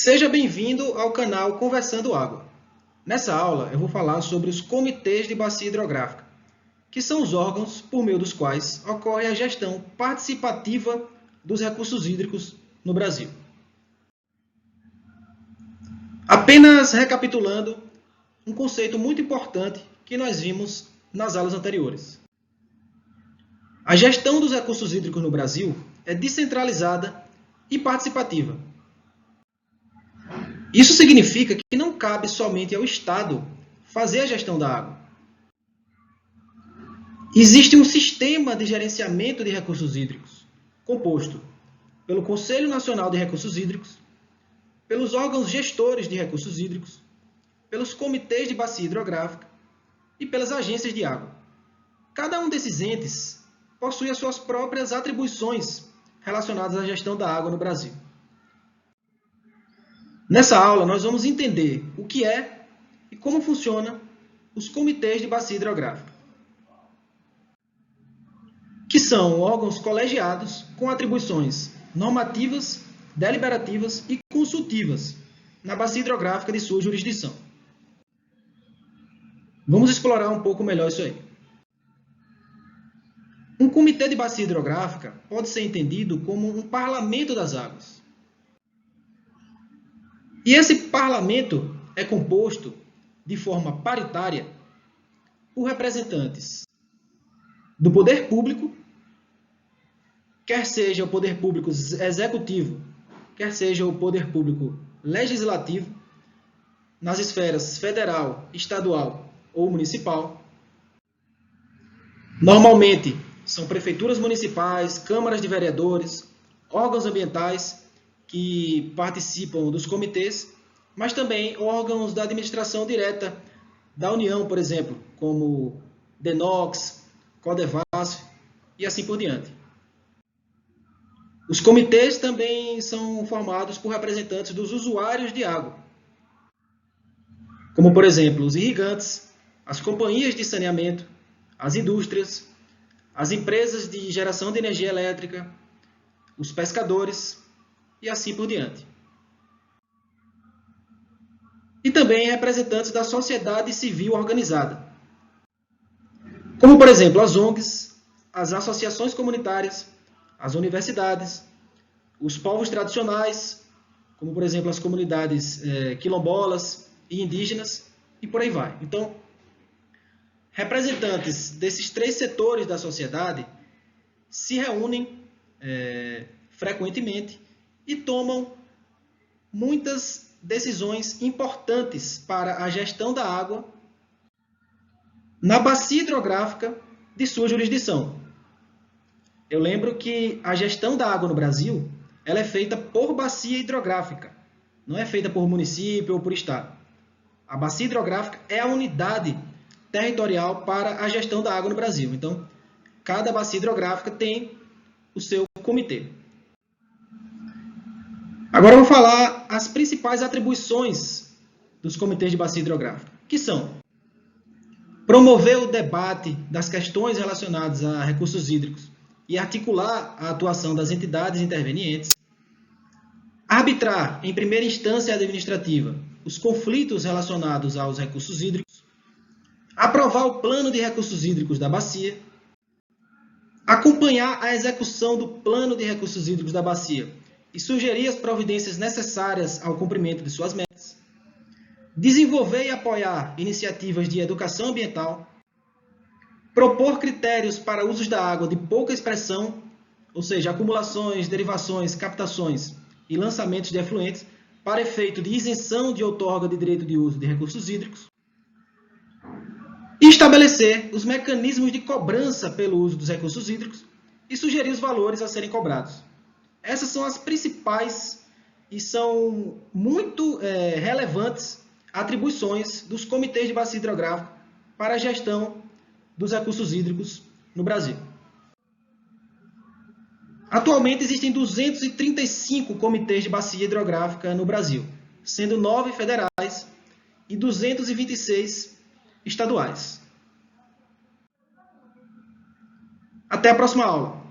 Seja bem-vindo ao canal Conversando Água. Nessa aula, eu vou falar sobre os comitês de bacia hidrográfica, que são os órgãos por meio dos quais ocorre a gestão participativa dos recursos hídricos no Brasil. Apenas recapitulando um conceito muito importante que nós vimos nas aulas anteriores. A gestão dos recursos hídricos no Brasil é descentralizada e participativa. Isso significa que não cabe somente ao Estado fazer a gestão da água. Existe um sistema de gerenciamento de recursos hídricos, composto pelo Conselho Nacional de Recursos Hídricos, pelos órgãos gestores de recursos hídricos, pelos comitês de bacia hidrográfica e pelas agências de água. Cada um desses entes possui as suas próprias atribuições relacionadas à gestão da água no Brasil. Nessa aula, nós vamos entender o que é e como funciona os comitês de bacia hidrográfica, que são órgãos colegiados com atribuições normativas, deliberativas e consultivas na bacia hidrográfica de sua jurisdição. Vamos explorar um pouco melhor isso aí. Um comitê de bacia hidrográfica pode ser entendido como um parlamento das águas. E esse parlamento é composto de forma paritária por representantes do poder público, quer seja o poder público executivo, quer seja o poder público legislativo, nas esferas federal, estadual ou municipal. Normalmente são prefeituras municipais, câmaras de vereadores, órgãos ambientais que participam dos comitês, mas também órgãos da administração direta da União, por exemplo, como DENOX, CODEVASF e assim por diante. Os comitês também são formados por representantes dos usuários de água, como, por exemplo, os irrigantes, as companhias de saneamento, as indústrias, as empresas de geração de energia elétrica, os pescadores e assim por diante. E também representantes da sociedade civil organizada, como, por exemplo, as ONGs, as associações comunitárias, as universidades, os povos tradicionais, como, por exemplo, as comunidades quilombolas e indígenas, e por aí vai. Então, representantes desses três setores da sociedade se reúnem frequentemente e tomam muitas decisões importantes para a gestão da água na bacia hidrográfica de sua jurisdição. Eu lembro que a gestão da água no Brasil ela é feita por bacia hidrográfica, não é feita por município ou por estado. A bacia hidrográfica é a unidade territorial para a gestão da água no Brasil. Então, cada bacia hidrográfica tem o seu comitê. Agora eu vou falar as principais atribuições dos comitês de bacia hidrográfica, que são promover o debate das questões relacionadas a recursos hídricos e articular a atuação das entidades intervenientes, arbitrar em primeira instância administrativa os conflitos relacionados aos recursos hídricos, aprovar o plano de recursos hídricos da bacia, acompanhar a execução do plano de recursos hídricos da bacia e sugerir as providências necessárias ao cumprimento de suas metas, desenvolver e apoiar iniciativas de educação ambiental, propor critérios para usos da água de pouca expressão, ou seja, acumulações, derivações, captações e lançamentos de efluentes, para efeito de isenção de outorga de direito de uso de recursos hídricos, e estabelecer os mecanismos de cobrança pelo uso dos recursos hídricos e sugerir os valores a serem cobrados. Essas são as principais e são muito relevantes atribuições dos comitês de bacia hidrográfica para a gestão dos recursos hídricos no Brasil. Atualmente existem 235 comitês de bacia hidrográfica no Brasil, sendo 9 federais e 226 estaduais. Até a próxima aula.